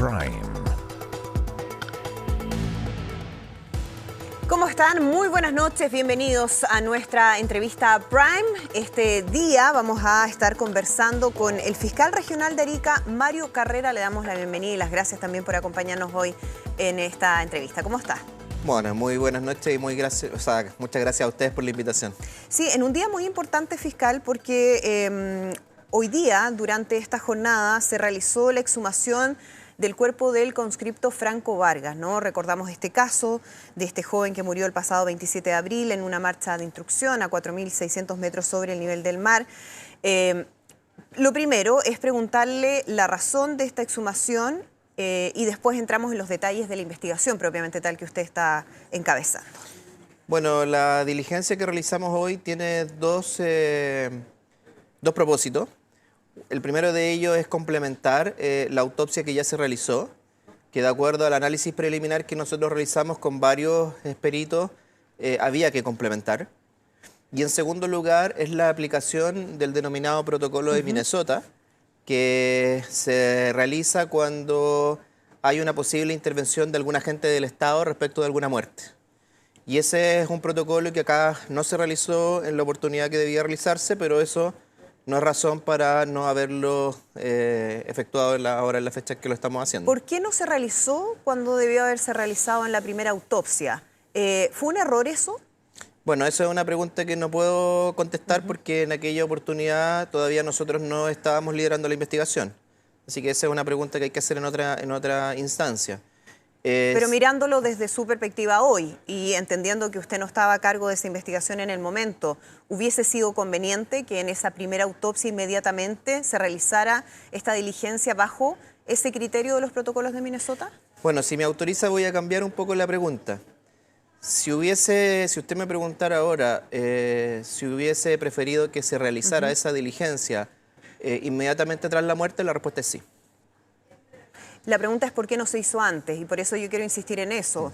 Prime. ¿Cómo están? Muy buenas noches, bienvenidos a nuestra entrevista Prime. Este día vamos a estar conversando con el fiscal regional de Arica, Mario Carrera. Le damos la bienvenida y las gracias también por acompañarnos hoy en esta entrevista. ¿Cómo está? Bueno, muy buenas noches y muchas gracias a ustedes por la invitación. Sí, en un día muy importante, fiscal, porque hoy día, durante esta jornada, se realizó la exhumación del cuerpo del conscripto Franco Vargas, ¿no? Recordamos este caso de este joven que murió el pasado 27 de abril en una marcha de instrucción a 4.600 metros sobre el nivel del mar. Lo primero es preguntarle la razón de esta exhumación y después entramos en los detalles de la investigación propiamente tal que usted está encabezando. Bueno, la diligencia que realizamos hoy tiene dos propósitos. El primero de ellos es complementar la autopsia que ya se realizó, que de acuerdo al análisis preliminar que nosotros realizamos con varios peritos, había que complementar. Y en segundo lugar es la aplicación del denominado protocolo de Minnesota, que se realiza cuando hay una posible intervención de algún agente del Estado respecto de alguna muerte. Y ese es un protocolo que acá no se realizó en la oportunidad que debía realizarse, pero eso no es razón para no haberlo efectuado ahora en la fecha que lo estamos haciendo. ¿Por qué no se realizó cuando debió haberse realizado en la primera autopsia? ¿Fue un error eso? Bueno, eso es una pregunta que no puedo contestar porque en aquella oportunidad todavía nosotros no estábamos liderando la investigación. Así que esa es una pregunta que hay que hacer en otra instancia. Pero mirándolo desde su perspectiva hoy y entendiendo que usted no estaba a cargo de esa investigación en el momento, ¿hubiese sido conveniente que en esa primera autopsia inmediatamente se realizara esta diligencia bajo ese criterio de los protocolos de Minnesota? Bueno, si me autoriza voy a cambiar un poco la pregunta. Si usted me preguntara ahora si hubiese preferido que se realizara esa diligencia inmediatamente tras la muerte, la respuesta es sí. La pregunta es por qué no se hizo antes y por eso yo quiero insistir en eso,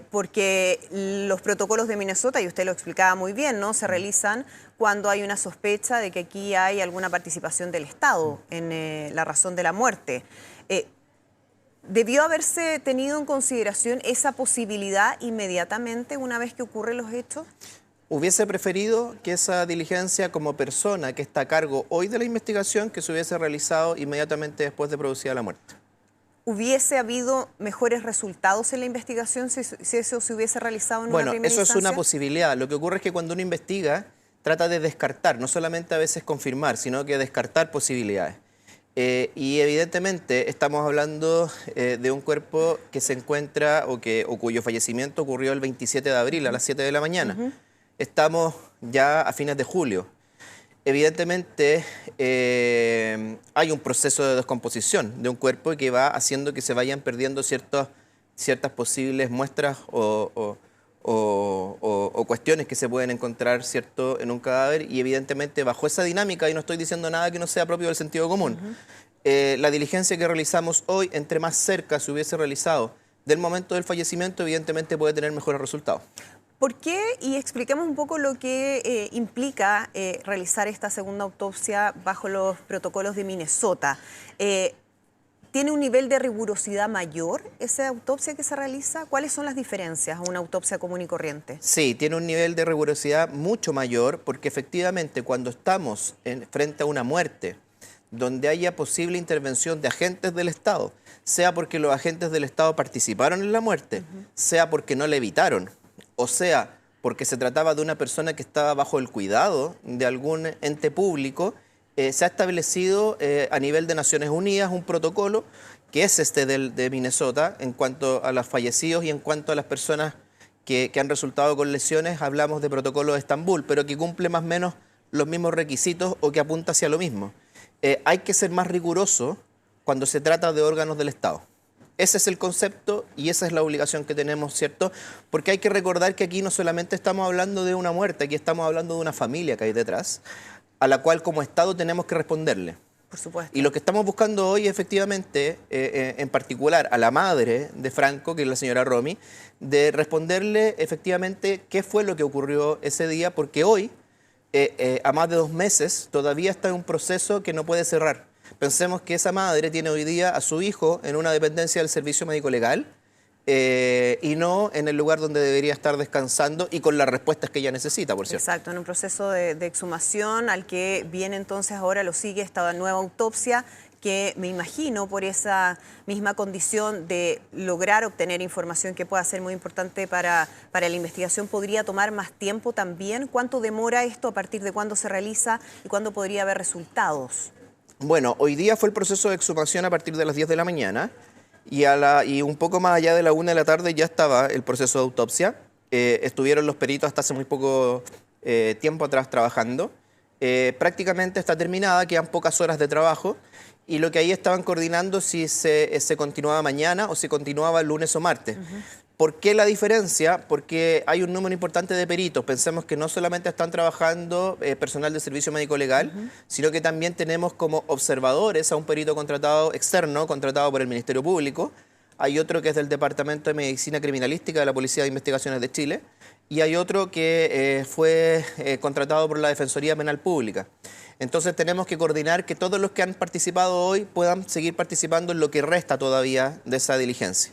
porque los protocolos de Minnesota, y usted lo explicaba muy bien, ¿no? Se realizan cuando hay una sospecha de que aquí hay alguna participación del Estado en la razón de la muerte. ¿Debió haberse tenido en consideración esa posibilidad inmediatamente una vez que ocurren los hechos? Hubiese preferido que esa diligencia como persona que está a cargo hoy de la investigación que se hubiese realizado inmediatamente después de producida la muerte. ¿Hubiese habido mejores resultados en la investigación si eso se hubiese realizado en una primera instancia? Bueno, eso es una posibilidad. Lo que ocurre es que cuando uno investiga, trata de descartar, no solamente a veces confirmar, sino que descartar posibilidades. Y evidentemente estamos hablando de un cuerpo que se encuentra o cuyo fallecimiento ocurrió el 27 de abril a las 7 de la mañana. Estamos ya a fines de julio. Evidentemente hay un proceso de descomposición de un cuerpo que va haciendo que se vayan perdiendo ciertas posibles muestras o cuestiones que se pueden encontrar, ¿cierto?, en un cadáver, y evidentemente bajo esa dinámica, y no estoy diciendo nada que no sea propio del sentido común, la diligencia que realizamos hoy, entre más cerca se hubiese realizado del momento del fallecimiento, evidentemente puede tener mejores resultados. ¿Por qué? Y expliquemos un poco lo que implica realizar esta segunda autopsia bajo los protocolos de Minnesota. ¿Tiene un nivel de rigurosidad mayor esa autopsia que se realiza? ¿Cuáles son las diferencias a una autopsia común y corriente? Sí, tiene un nivel de rigurosidad mucho mayor porque efectivamente cuando estamos frente a una muerte donde haya posible intervención de agentes del Estado, sea porque los agentes del Estado participaron en la muerte, sea porque no la evitaron, o sea porque se trataba de una persona que estaba bajo el cuidado de algún ente público, se ha establecido a nivel de Naciones Unidas un protocolo que es de Minnesota en cuanto a los fallecidos y en cuanto a las personas que han resultado con lesiones. Hablamos de protocolo de Estambul, pero que cumple más o menos los mismos requisitos o que apunta hacia lo mismo. Hay que ser más riguroso cuando se trata de órganos del Estado. Ese es el concepto y esa es la obligación que tenemos, ¿cierto? Porque hay que recordar que aquí no solamente estamos hablando de una muerte, aquí estamos hablando de una familia que hay detrás, a la cual como Estado tenemos que responderle. Por supuesto. Y lo que estamos buscando hoy, efectivamente, en particular a la madre de Franco, que es la señora Romy, de responderle efectivamente qué fue lo que ocurrió ese día, porque hoy, a más de 2 meses, todavía está en un proceso que no puede cerrar. Pensemos que esa madre tiene hoy día a su hijo en una dependencia del servicio médico legal y no en el lugar donde debería estar descansando y con las respuestas que ella necesita, por cierto. Exacto, en un proceso de exhumación al que viene entonces ahora lo sigue esta nueva autopsia que me imagino por esa misma condición de lograr obtener información que pueda ser muy importante para la investigación, podría tomar más tiempo también. ¿Cuánto demora esto? ¿A partir de cuándo se realiza y cuándo podría haber resultados? Bueno, hoy día fue el proceso de exhumación a partir de las 10 de la mañana y un poco más allá de la 1 de la tarde ya estaba el proceso de autopsia. Estuvieron los peritos hasta hace muy poco tiempo atrás trabajando. Prácticamente está terminada, quedan pocas horas de trabajo y lo que ahí estaban coordinando si se continuaba mañana o si continuaba el lunes o martes. ¿Por qué la diferencia? Porque hay un número importante de peritos. Pensemos que no solamente están trabajando personal de servicio médico legal, sino que también tenemos como observadores a un perito contratado externo, contratado por el Ministerio Público. Hay otro que es del Departamento de Medicina Criminalística de la Policía de Investigaciones de Chile. Y hay otro que fue contratado por la Defensoría Penal Pública. Entonces tenemos que coordinar que todos los que han participado hoy puedan seguir participando en lo que resta todavía de esa diligencia.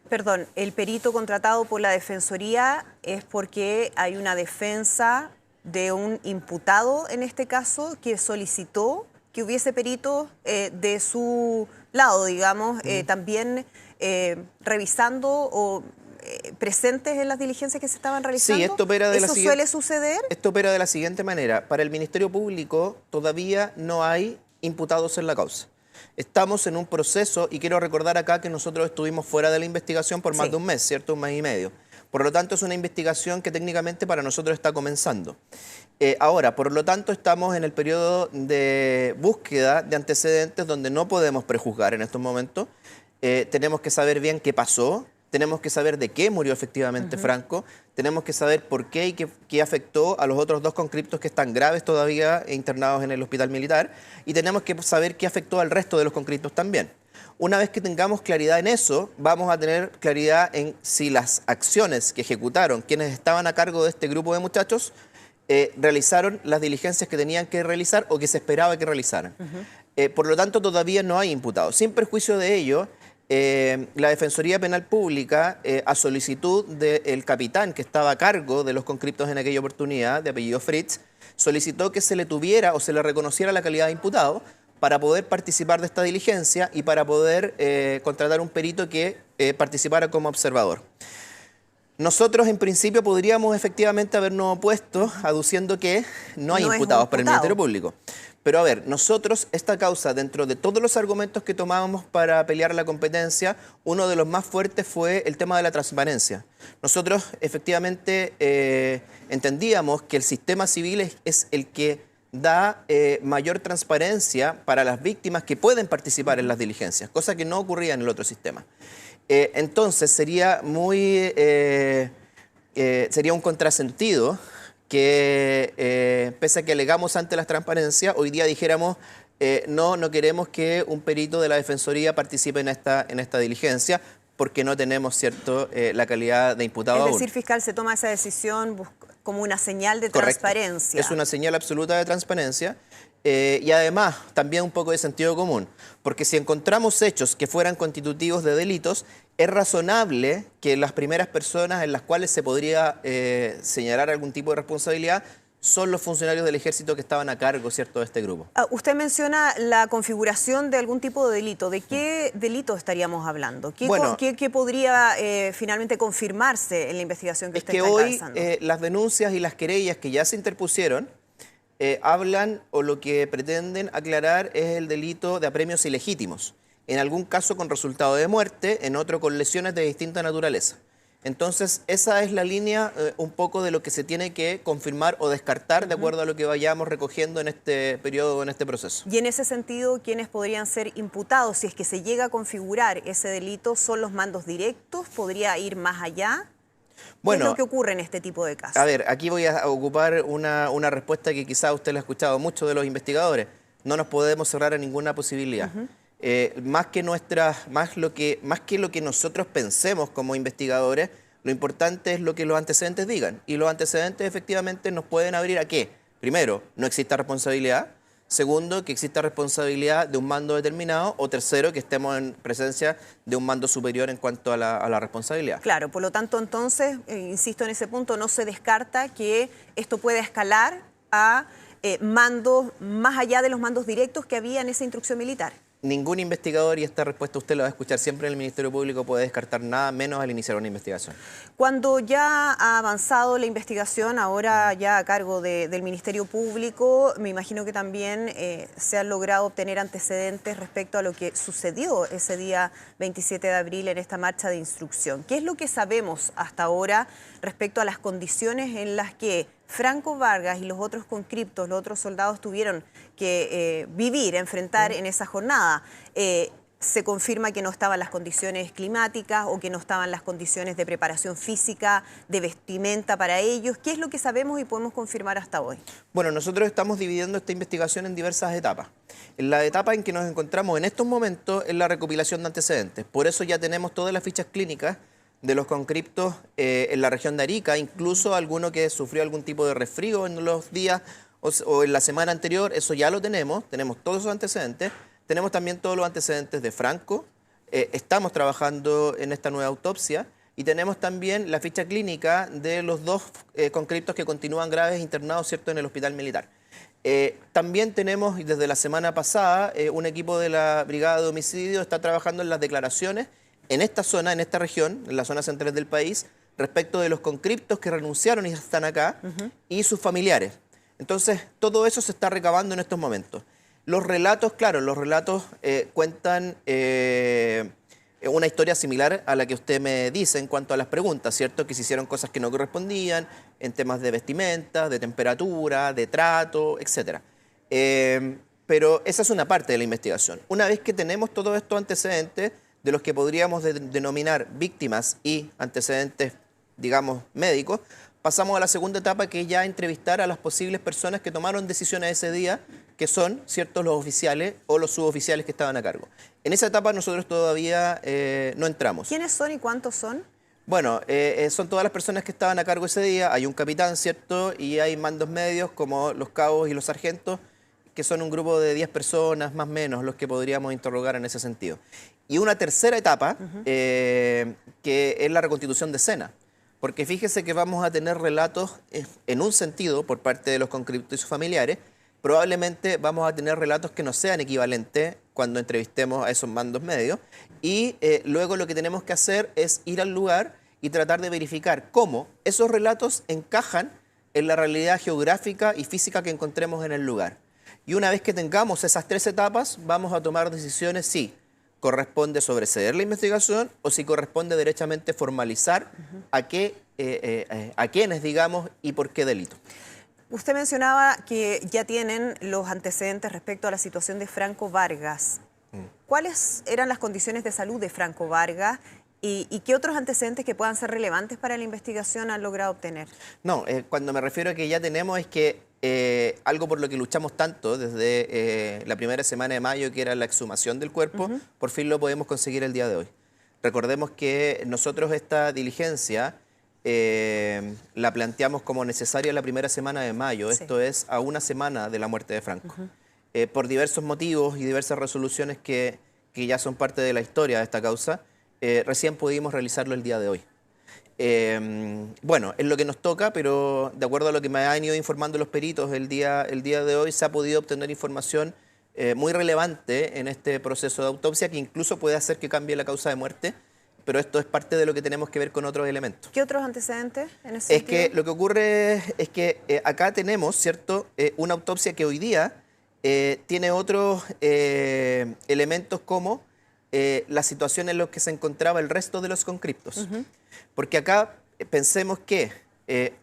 Perdón, el perito contratado por la Defensoría es porque hay una defensa de un imputado, en este caso, que solicitó que hubiese peritos de su lado, digamos, también revisando o presentes en las diligencias que se estaban realizando. Sí, esto opera de ¿Eso suele suceder? Esto opera de la siguiente manera. Para el Ministerio Público todavía no hay imputados en la causa. Estamos en un proceso y quiero recordar acá que nosotros estuvimos fuera de la investigación por más de un mes, ¿cierto? Un mes y medio. Por lo tanto, es una investigación que técnicamente para nosotros está comenzando. Ahora, por lo tanto, estamos en el periodo de búsqueda de antecedentes donde no podemos prejuzgar en estos momentos. Tenemos que saber bien qué pasó. Tenemos que saber de qué murió efectivamente Franco, tenemos que saber por qué y qué afectó a los otros dos conscriptos que están graves todavía internados en el hospital militar y tenemos que saber qué afectó al resto de los conscriptos también. Una vez que tengamos claridad en eso, vamos a tener claridad en si las acciones que ejecutaron quienes estaban a cargo de este grupo de muchachos realizaron las diligencias que tenían que realizar o que se esperaba que realizaran. Por lo tanto, todavía no hay imputados. Sin perjuicio de ello, la Defensoría Penal Pública, a solicitud del capitán que estaba a cargo de los conscriptos en aquella oportunidad, de apellido Fritz, solicitó que se le tuviera o se le reconociera la calidad de imputado para poder participar de esta diligencia y para poder contratar un perito que participara como observador. Nosotros, en principio, podríamos efectivamente habernos opuesto aduciendo que no hay imputados para el Ministerio Público. Pero a ver, nosotros, esta causa, dentro de todos los argumentos que tomábamos para pelear la competencia, uno de los más fuertes fue el tema de la transparencia. Nosotros, efectivamente, entendíamos que el sistema civil es el que da mayor transparencia para las víctimas que pueden participar en las diligencias, cosa que no ocurría en el otro sistema. Entonces, sería un contrasentido que pese a que alegamos ante las transparencias, hoy día dijéramos no queremos que un perito de la Defensoría participe en esta diligencia porque no tenemos la calidad de imputado aún. Es decir, fiscal, se toma esa decisión como una señal de transparencia. Es una señal absoluta de transparencia y además también un poco de sentido común, porque si encontramos hechos que fueran constitutivos de delitos, es razonable que las primeras personas en las cuales se podría señalar algún tipo de responsabilidad son los funcionarios del ejército que estaban a cargo, ¿cierto?, de este grupo. Usted menciona la configuración de algún tipo de delito. ¿De qué delito estaríamos hablando? ¿Qué podría finalmente confirmarse en la investigación que usted está encabezando? Hoy las denuncias y las querellas que ya se interpusieron hablan o lo que pretenden aclarar es el delito de apremios ilegítimos. En algún caso con resultado de muerte, en otro con lesiones de distinta naturaleza. Entonces, esa es la línea un poco de lo que se tiene que confirmar o descartar de acuerdo a lo que vayamos recogiendo en este periodo, en este proceso. Y en ese sentido, ¿quiénes podrían ser imputados? Si es que se llega a configurar ese delito, ¿son los mandos directos? ¿Podría ir más allá? Bueno, ¿qué es lo que ocurre en este tipo de casos? A ver, aquí voy a ocupar una respuesta que quizá usted la ha escuchado mucho de los investigadores. No nos podemos cerrar a ninguna posibilidad. Más que lo que nosotros pensemos como investigadores, lo importante es lo que los antecedentes digan. Y los antecedentes efectivamente nos pueden abrir a qué. Primero, no exista responsabilidad. Segundo, que exista responsabilidad de un mando determinado. O tercero, que estemos en presencia de un mando superior en cuanto a la responsabilidad. Claro, por lo tanto, entonces, insisto en ese punto, no se descarta que esto pueda escalar a mandos más allá de los mandos directos que había en esa instrucción militar. Ningún investigador, y esta respuesta usted la va a escuchar siempre en el Ministerio Público, puede descartar nada menos al iniciar una investigación. Cuando ya ha avanzado la investigación, ahora ya a cargo del Ministerio Público, me imagino que también se han logrado obtener antecedentes respecto a lo que sucedió ese día 27 de abril en esta marcha de instrucción. ¿Qué es lo que sabemos hasta ahora respecto a las condiciones en las que Franco Vargas y los otros conscriptos, los otros soldados tuvieron que vivir, enfrentar en esa jornada? Se confirma que no estaban las condiciones climáticas o que no estaban las condiciones de preparación física, de vestimenta para ellos. ¿Qué es lo que sabemos y podemos confirmar hasta hoy? Bueno, nosotros estamos dividiendo esta investigación en diversas etapas. En la etapa en que nos encontramos en estos momentos es la recopilación de antecedentes. Por eso ya tenemos todas las fichas clínicas de los conscriptos en la región de Arica, incluso alguno que sufrió algún tipo de resfrío en los días o en la semana anterior. Eso ya lo tenemos todos esos antecedentes. Tenemos también todos los antecedentes de Franco, estamos trabajando en esta nueva autopsia y tenemos también la ficha clínica de los dos conscriptos que continúan graves internados, ¿cierto?, en el hospital militar. También tenemos, desde la semana pasada, un equipo de la Brigada de Homicidio está trabajando en las declaraciones en esta zona, en esta región, en las zonas centrales del país, respecto de los conscriptos que renunciaron y están acá y sus familiares. Entonces, todo eso se está recabando en estos momentos. Los relatos, claro, cuentan una historia similar a la que usted me dice en cuanto a las preguntas, ¿cierto? Que se hicieron cosas que no correspondían en temas de vestimenta, de temperatura, de trato, etc. Pero esa es una parte de la investigación. Una vez que tenemos todos estos antecedentes, de los que podríamos denominar víctimas y antecedentes, digamos, médicos, pasamos a la segunda etapa, que es ya entrevistar a las posibles personas que tomaron decisiones ese día, que son, ¿cierto?, los oficiales o los suboficiales que estaban a cargo. En esa etapa nosotros todavía no entramos. ¿Quiénes son y cuántos son? Bueno, son todas las personas que estaban a cargo ese día. Hay un capitán, ¿cierto?, y hay mandos medios como los cabos y los sargentos, que son un grupo de 10 personas, más o menos, los que podríamos interrogar en ese sentido. Y una tercera etapa, que es la reconstitución de escena. Porque fíjese que vamos a tener relatos en un sentido por parte de los conscriptos y sus familiares. Probablemente vamos a tener relatos que no sean equivalentes cuando entrevistemos a esos mandos medios. Y luego lo que tenemos que hacer es ir al lugar y tratar de verificar cómo esos relatos encajan en la realidad geográfica y física que encontremos en el lugar. Y una vez que tengamos esas tres etapas, vamos a tomar decisiones si corresponde sobreseer la investigación o si corresponde derechamente formalizar a quiénes, digamos, y por qué delito. Usted mencionaba que ya tienen los antecedentes respecto a la situación de Franco Vargas. ¿Cuáles eran las condiciones de salud de Franco Vargas y qué otros antecedentes que puedan ser relevantes para la investigación han logrado obtener? No, cuando me refiero a que ya tenemos es que algo por lo que luchamos tanto desde la primera semana de mayo, que era la exhumación del cuerpo, por fin lo podemos conseguir el día de hoy. Recordemos que nosotros esta diligencia la planteamos como necesaria la primera semana de mayo, sí. Esto es a una semana de la muerte de Franco. Por diversos motivos y diversas resoluciones que ya son parte de la historia de esta causa, recién pudimos realizarlo el día de hoy. Bueno, es lo que nos toca, pero de acuerdo a lo que me han ido informando los peritos, el día de hoy se ha podido obtener información muy relevante en este proceso de autopsia que incluso puede hacer que cambie la causa de muerte, pero esto es parte de lo que tenemos que ver con otros elementos. ¿Qué otros antecedentes en ese sentido? Es que lo que ocurre es que acá tenemos, ¿cierto?, una autopsia que hoy día tiene otros elementos como la situación en la que se encontraba el resto de los conscriptos. Porque acá pensemos que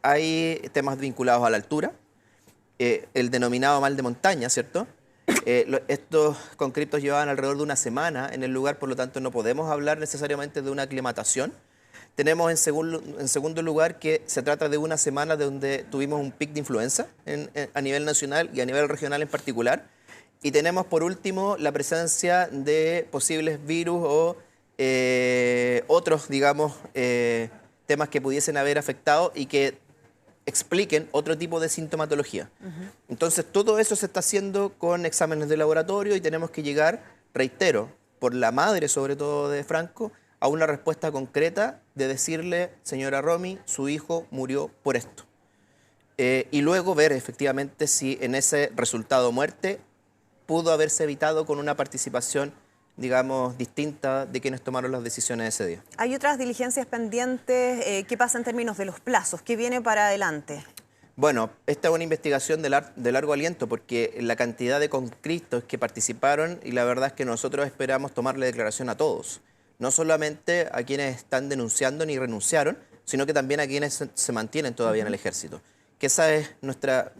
hay temas vinculados a la altura, el denominado mal de montaña, ¿cierto? Estos conscriptos llevaban alrededor de una semana en el lugar, por lo tanto no podemos hablar necesariamente de una aclimatación. Tenemos en segundo lugar que se trata de una semana donde tuvimos un pic de influenza a nivel nacional y a nivel regional en particular. Y tenemos por último la presencia de posibles virus o otros, digamos, temas que pudiesen haber afectado y que expliquen otro tipo de sintomatología. Entonces, todo eso se está haciendo con exámenes de laboratorio y tenemos que llegar, reitero, por la madre sobre todo de Franco, a una respuesta concreta de decirle, señora Romy, su hijo murió por esto. Y luego ver efectivamente si en ese resultado muerte pudo haberse evitado con una participación, digamos, distinta de quienes tomaron las decisiones ese día. ¿Hay otras diligencias pendientes? ¿Qué pasa en términos de los plazos? ¿Qué viene para adelante? Bueno, esta es una investigación de largo aliento porque la cantidad de conscriptos que participaron y la verdad es que nosotros esperamos tomarle declaración a todos. No solamente a quienes están denunciando ni renunciaron, sino que también a quienes se mantienen todavía en el ejército. Que esa es nuestra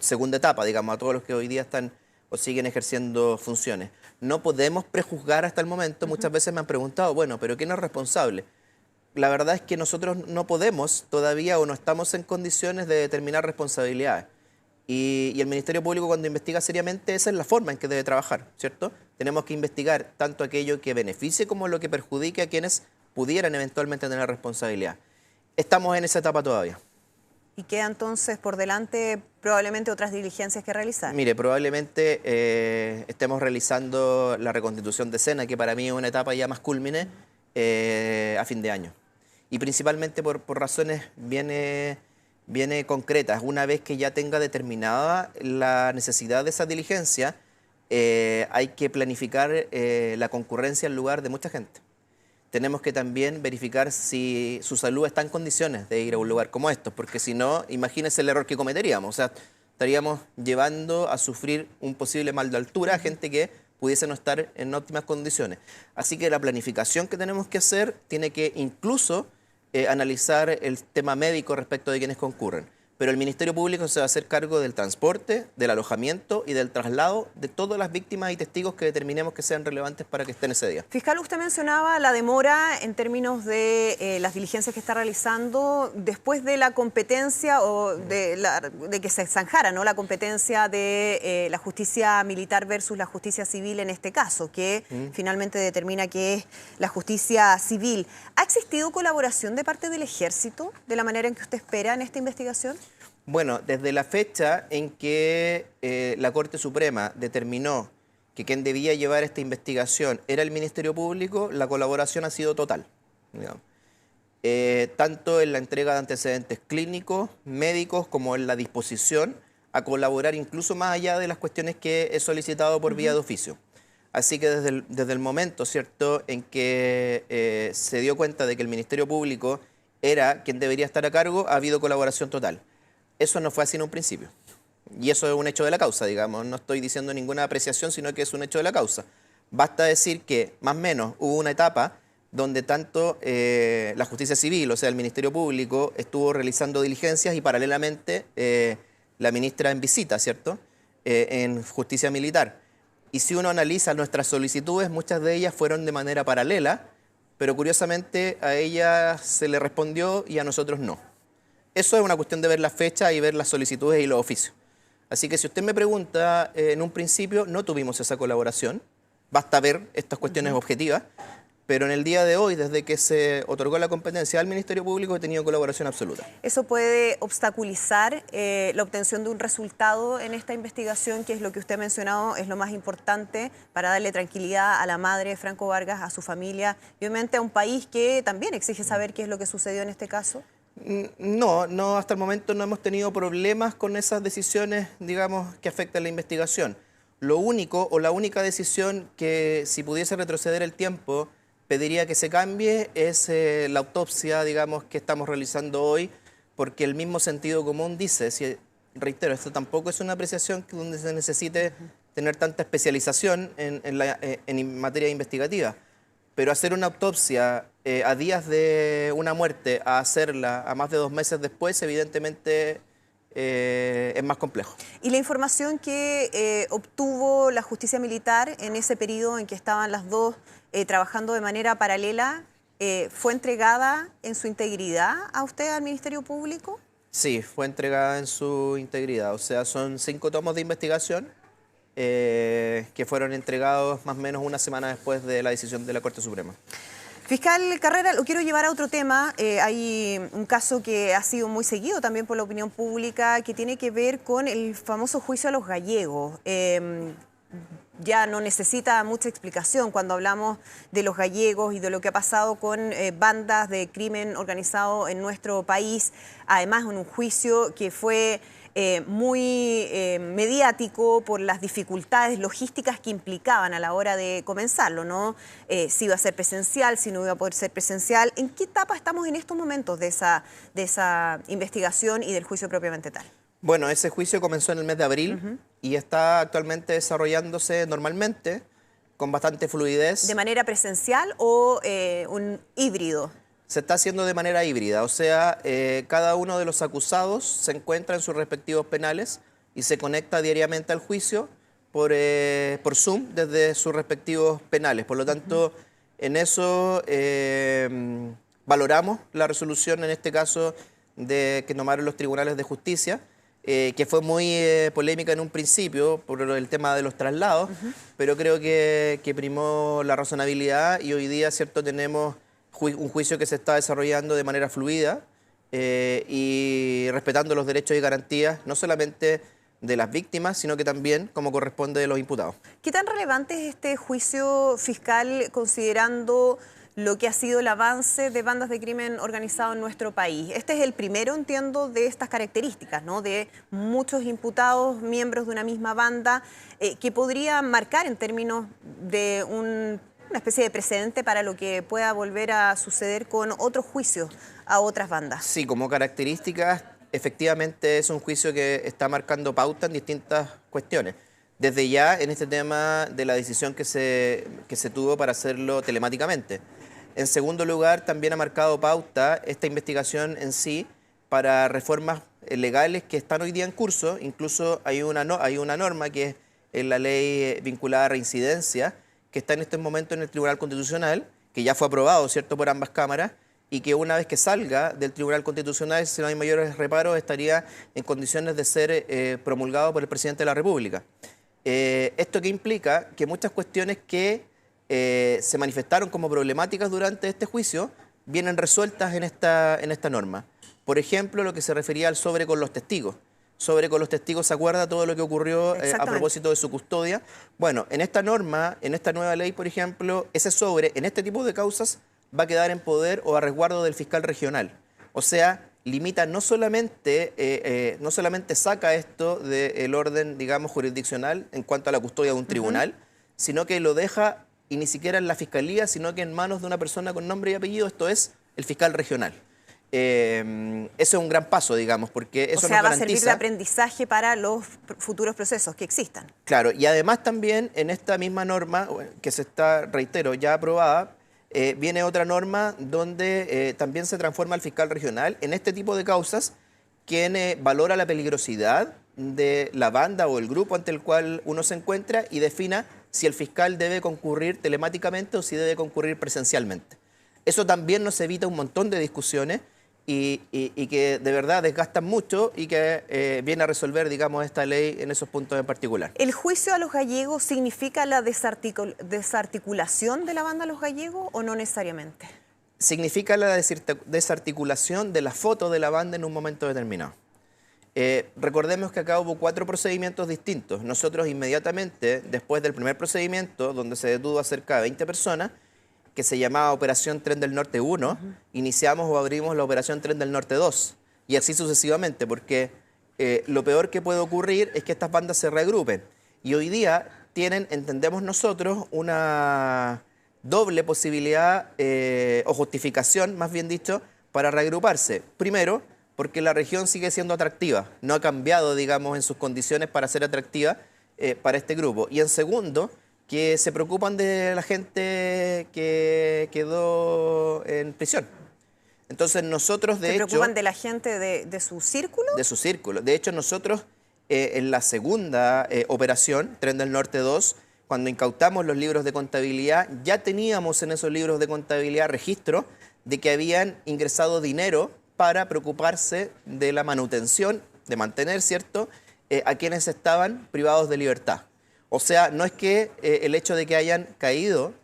segunda etapa, digamos, a todos los que hoy día están o siguen ejerciendo funciones. No podemos prejuzgar hasta el momento. Muchas veces me han preguntado, bueno, ¿pero quién es responsable? La verdad es que nosotros no podemos todavía o no estamos en condiciones de determinar responsabilidades. Y el Ministerio Público cuando investiga seriamente esa es la forma en que debe trabajar, ¿cierto? Tenemos que investigar tanto aquello que beneficie como lo que perjudique a quienes pudieran eventualmente tener responsabilidad. Estamos en esa etapa todavía. ¿Y queda entonces por delante probablemente otras diligencias que realizar? Mire, probablemente estemos realizando la reconstitución de Sena, que para mí es una etapa ya más cúlmine, a fin de año. Y principalmente por razones bien concretas. Una vez que ya tenga determinada la necesidad de esa diligencia, hay que planificar la concurrencia en lugar de mucha gente. Tenemos que también verificar si su salud está en condiciones de ir a un lugar como estos, porque si no, imagínense el error que cometeríamos. O sea, estaríamos llevando a sufrir un posible mal de altura a gente que pudiese no estar en óptimas condiciones. Así que la planificación que tenemos que hacer tiene que incluso analizar el tema médico respecto de quienes concurren. Pero el Ministerio Público se va a hacer cargo del transporte, del alojamiento y del traslado de todas las víctimas y testigos que determinemos que sean relevantes para que estén ese día. Fiscal, usted mencionaba la demora en términos de las diligencias que está realizando después de la competencia o de que se zanjara, ¿no?, la competencia de la justicia militar versus la justicia civil en este caso, que finalmente determina que es la justicia civil. ¿Ha existido colaboración de parte del Ejército de la manera en que usted espera en esta investigación? Bueno, desde la fecha en que la Corte Suprema determinó que quien debía llevar esta investigación era el Ministerio Público, la colaboración ha sido total, digamos. Tanto en la entrega de antecedentes clínicos, médicos, como en la disposición a colaborar incluso más allá de las cuestiones que he solicitado por vía de oficio. Así que desde el momento, ¿cierto?, en que se dio cuenta de que el Ministerio Público era quien debería estar a cargo, ha habido colaboración total. Eso no fue así en un principio. Y eso es un hecho de la causa, digamos. No estoy diciendo ninguna apreciación, sino que es un hecho de la causa. Basta decir que, más o menos, hubo una etapa donde tanto la justicia civil, o sea, el Ministerio Público, estuvo realizando diligencias y paralelamente la ministra en visita, ¿cierto?, en justicia militar. Y si uno analiza nuestras solicitudes, muchas de ellas fueron de manera paralela, pero curiosamente a ella se le respondió y a nosotros no. Eso es una cuestión de ver la fecha y ver las solicitudes y los oficios. Así que si usted me pregunta, en un principio no tuvimos esa colaboración, basta ver estas cuestiones objetivas, pero en el día de hoy, desde que se otorgó la competencia al Ministerio Público, he tenido colaboración absoluta. ¿Eso puede obstaculizar la obtención de un resultado en esta investigación, que es lo que usted ha mencionado, es lo más importante para darle tranquilidad a la madre de Franco Vargas, a su familia y obviamente a un país que también exige saber qué es lo que sucedió en este caso? No, hasta el momento no hemos tenido problemas con esas decisiones, digamos, que afectan la investigación. Lo único o la única decisión que, si pudiese retroceder el tiempo, pediría que se cambie es la autopsia, digamos, que estamos realizando hoy, porque el mismo sentido común dice, reitero, esto tampoco es una apreciación donde se necesite tener tanta especialización en materia investigativa, pero hacer una autopsia a días de una muerte, a hacerla a más de 2 meses después, evidentemente es más complejo. ¿Y la información que obtuvo la justicia militar en ese periodo en que estaban las dos trabajando de manera paralela, fue entregada en su integridad a usted, al Ministerio Público? Sí, fue entregada en su integridad. O sea, son 5 tomos de investigación que fueron entregados más o menos una semana después de la decisión de la Corte Suprema. Fiscal Carrera, lo quiero llevar a otro tema. Hay un caso que ha sido muy seguido también por la opinión pública que tiene que ver con el famoso juicio a los gallegos. Ya no necesita mucha explicación cuando hablamos de los gallegos y de lo que ha pasado con bandas de crimen organizado en nuestro país. Además, en un juicio que fue muy mediático por las dificultades logísticas que implicaban a la hora de comenzarlo, ¿no? Si iba a ser presencial, si no iba a poder ser presencial. ¿En qué etapa estamos en estos momentos de esa investigación y del juicio propiamente tal? Bueno, ese juicio comenzó en el mes de abril y está actualmente desarrollándose normalmente, con bastante fluidez. ¿De manera presencial o un híbrido? Se está haciendo de manera híbrida, o sea, cada uno de los acusados se encuentra en sus respectivos penales y se conecta diariamente al juicio por Zoom desde sus respectivos penales. Por lo tanto, en eso valoramos la resolución, en este caso, que tomaron los tribunales de justicia, que fue muy polémica en un principio por el tema de los traslados, pero creo que primó la razonabilidad y hoy día, ¿cierto?, tenemos un juicio que se está desarrollando de manera fluida y respetando los derechos y garantías, no solamente de las víctimas, sino que también como corresponde de los imputados. ¿Qué tan relevante es este juicio fiscal considerando lo que ha sido el avance de bandas de crimen organizado en nuestro país? Este es el primero, entiendo, de estas características, ¿no? De muchos imputados, miembros de una misma banda, que podría marcar en términos de una especie de precedente para lo que pueda volver a suceder con otros juicios a otras bandas. Sí, como características, efectivamente es un juicio que está marcando pauta en distintas cuestiones. Desde ya en este tema de la decisión que se tuvo para hacerlo telemáticamente. En segundo lugar, también ha marcado pauta esta investigación en sí para reformas legales que están hoy día en curso. Incluso hay una norma que es la ley vinculada a reincidencia, que está en este momento en el Tribunal Constitucional, que ya fue aprobado, ¿cierto?, por ambas cámaras, y que una vez que salga del Tribunal Constitucional, si no hay mayores reparos, estaría en condiciones de ser promulgado por el Presidente de la República. ¿Esto qué implica? Que muchas cuestiones que se manifestaron como problemáticas durante este juicio vienen resueltas en esta norma. Por ejemplo, lo que se refería al sobre con los testigos. Sobre con los testigos, ¿se acuerda todo lo que ocurrió a propósito de su custodia? Bueno, en esta norma, en esta nueva ley, por ejemplo, ese sobre, en este tipo de causas, va a quedar en poder o a resguardo del fiscal regional. O sea, limita no solamente saca esto del orden, digamos, jurisdiccional en cuanto a la custodia de un tribunal, sino que lo deja, y ni siquiera en la fiscalía, sino que en manos de una persona con nombre y apellido, esto es el fiscal regional. Eso es un gran paso, digamos, porque eso nos garantiza... va a servir de aprendizaje para los futuros procesos que existan. Claro, y además también en esta misma norma, que se está, reitero, ya aprobada, viene otra norma donde también se transforma el fiscal regional en este tipo de causas, quien valora la peligrosidad de la banda o el grupo ante el cual uno se encuentra y defina si el fiscal debe concurrir telemáticamente o si debe concurrir presencialmente. Eso también nos evita un montón de discusiones y que de verdad desgastan mucho y que viene a resolver, digamos, esta ley en esos puntos en particular. ¿El juicio a los gallegos significa la desarticulación de la banda Los Gallegos o no necesariamente? Significa la desarticulación de la foto de la banda en un momento determinado. Recordemos que acá hubo 4 procedimientos distintos. Nosotros inmediatamente, después del primer procedimiento, donde se detuvo a cerca de 20 personas, que se llamaba Operación Tren del Norte 1, iniciamos o abrimos la Operación Tren del Norte 2, y así sucesivamente, porque lo peor que puede ocurrir es que estas bandas se reagrupen. Y hoy día tienen, entendemos nosotros, una doble posibilidad o justificación, más bien dicho, para reagruparse. Primero, porque la región sigue siendo atractiva, no ha cambiado, digamos, en sus condiciones para ser atractiva para este grupo. Y en segundo, que se preocupan de la gente que quedó en prisión. Entonces nosotros, de hecho... ¿Se preocupan de la gente de su círculo? De su círculo. De hecho, nosotros en la segunda operación, Tren del Norte 2, cuando incautamos los libros de contabilidad, ya teníamos en esos libros de contabilidad registro de que habían ingresado dinero para preocuparse de la manutención, de mantener, ¿cierto?, a quienes estaban privados de libertad. O sea, no es que el hecho de que hayan caído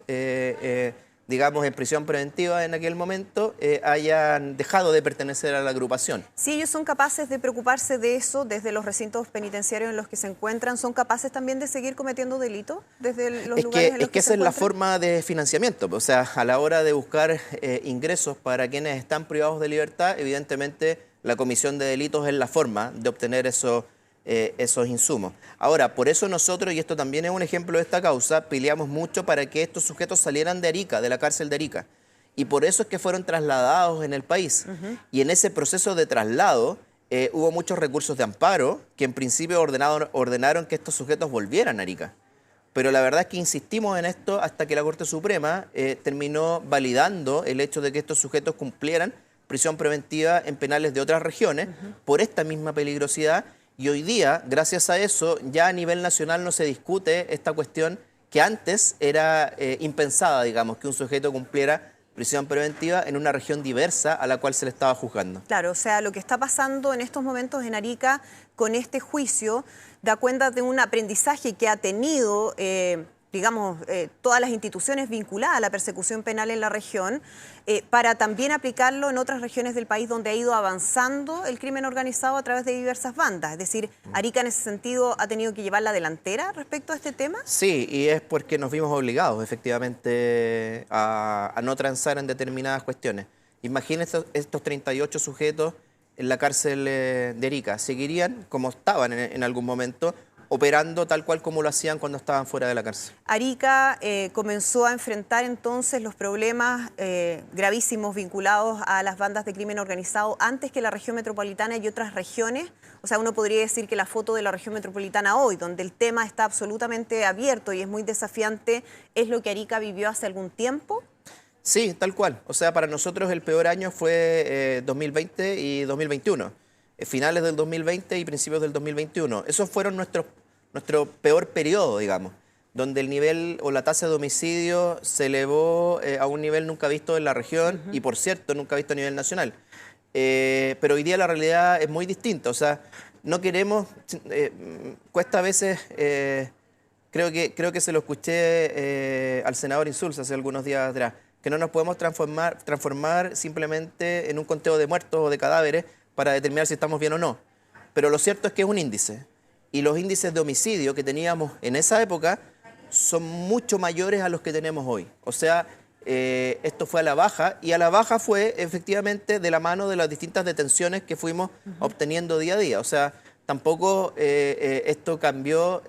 digamos, en prisión preventiva en aquel momento, hayan dejado de pertenecer a la agrupación. Si ellos son capaces de preocuparse de eso desde los recintos penitenciarios en los que se encuentran, ¿son capaces también de seguir cometiendo delitos desde los lugares en los que se encuentran? Es que esa es la forma de financiamiento. O sea, a la hora de buscar ingresos para quienes están privados de libertad, evidentemente la comisión de delitos es la forma de obtener esos insumos. Ahora, por eso nosotros, y esto también es un ejemplo de esta causa, peleamos mucho para que estos sujetos salieran de Arica, de la cárcel de Arica. Y por eso es que fueron trasladados en el país. Y en ese proceso de traslado hubo muchos recursos de amparo que en principio ordenaron que estos sujetos volvieran a Arica. Pero la verdad es que insistimos en esto hasta que la Corte Suprema terminó validando el hecho de que estos sujetos cumplieran prisión preventiva en penales de otras regiones por esta misma peligrosidad. Y hoy día, gracias a eso, ya a nivel nacional no se discute esta cuestión que antes era impensada, digamos, que un sujeto cumpliera prisión preventiva en una región diversa a la cual se le estaba juzgando. Claro, o sea, lo que está pasando en estos momentos en Arica con este juicio da cuenta de un aprendizaje que ha tenido, digamos, todas las instituciones vinculadas a la persecución penal en la región, para también aplicarlo en otras regiones del país donde ha ido avanzando el crimen organizado a través de diversas bandas. Es decir, Arica en ese sentido ha tenido que llevar la delantera respecto a este tema. Sí, y es porque nos vimos obligados, efectivamente, a no transar en determinadas cuestiones. Imagínense estos 38 sujetos en la cárcel de Arica. Seguirían, como estaban en algún momento, operando tal cual como lo hacían cuando estaban fuera de la cárcel. Arica comenzó a enfrentar entonces los problemas gravísimos vinculados a las bandas de crimen organizado antes que la región metropolitana y otras regiones. O sea, uno podría decir que la foto de la región metropolitana hoy, donde el tema está absolutamente abierto y es muy desafiante, ¿es lo que Arica vivió hace algún tiempo? Sí, tal cual. O sea, para nosotros el peor año fue 2020 y 2021. Finales del 2020 y principios del 2021. Esos fueron nuestro peor periodo, digamos, donde el nivel o la tasa de homicidio se elevó a un nivel nunca visto en la región y, por cierto, nunca visto a nivel nacional. Pero hoy día la realidad es muy distinta. O sea, no queremos, cuesta a veces, creo que se lo escuché al senador Insulza hace algunos días atrás, que no nos podemos transformar simplemente en un conteo de muertos o de cadáveres para determinar si estamos bien o no. Pero lo cierto es que es un índice. Y los índices de homicidio que teníamos en esa época son mucho mayores a los que tenemos hoy. O sea, esto fue a la baja, y a la baja fue efectivamente de la mano de las distintas detenciones que fuimos obteniendo día a día. O sea, tampoco esto cambió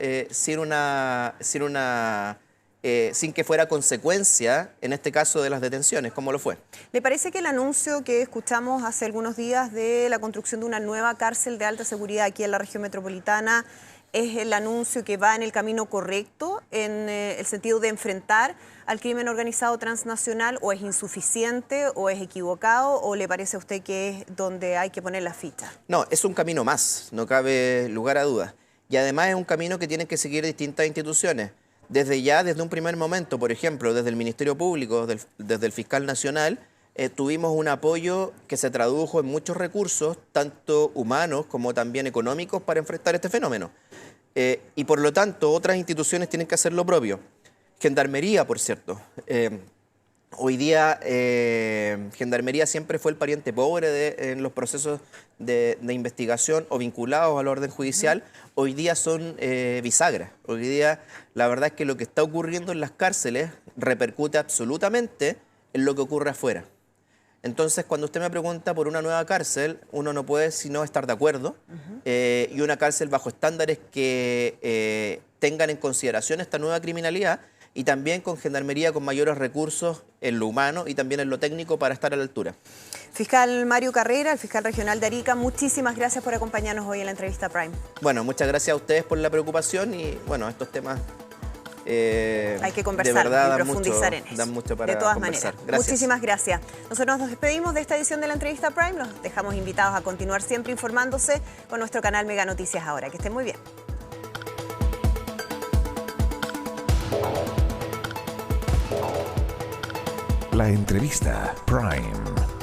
sin que fuera consecuencia, en este caso, de las detenciones, como lo fue. ¿Le parece que el anuncio que escuchamos hace algunos días de la construcción de una nueva cárcel de alta seguridad aquí en la región metropolitana es el anuncio que va en el camino correcto, en el sentido de enfrentar al crimen organizado transnacional, o es insuficiente, o es equivocado, o le parece a usted que es donde hay que poner la ficha? No, es un camino más, no cabe lugar a dudas. Y además es un camino que tienen que seguir distintas instituciones. Desde un primer momento, por ejemplo, desde el Ministerio Público, desde el Fiscal Nacional, tuvimos un apoyo que se tradujo en muchos recursos, tanto humanos como también económicos, para enfrentar este fenómeno. Y por lo tanto, otras instituciones tienen que hacer lo propio. Gendarmería, por cierto. Hoy día, Gendarmería siempre fue el pariente pobre en los procesos de investigación o vinculados al orden judicial. Hoy día son bisagras. Hoy día, la verdad es que lo que está ocurriendo en las cárceles repercute absolutamente en lo que ocurre afuera. Entonces, cuando usted me pregunta por una nueva cárcel, uno no puede sino estar de acuerdo. Y una cárcel bajo estándares que tengan en consideración esta nueva criminalidad, y también con Gendarmería con mayores recursos en lo humano y también en lo técnico para estar a la altura. Fiscal Mario Carrera, el fiscal regional de Arica, muchísimas gracias por acompañarnos hoy en la entrevista Prime. Bueno, muchas gracias a ustedes por la preocupación, y bueno, estos temas hay que conversar de verdad y profundizar en eso. Dan mucho para de todas conversar. maneras. Gracias. Muchísimas gracias. Nosotros nos despedimos de esta edición de la entrevista Prime. Los dejamos invitados a continuar siempre informándose con nuestro canal Mega Noticias Ahora. Que estén muy bien. La entrevista Prime.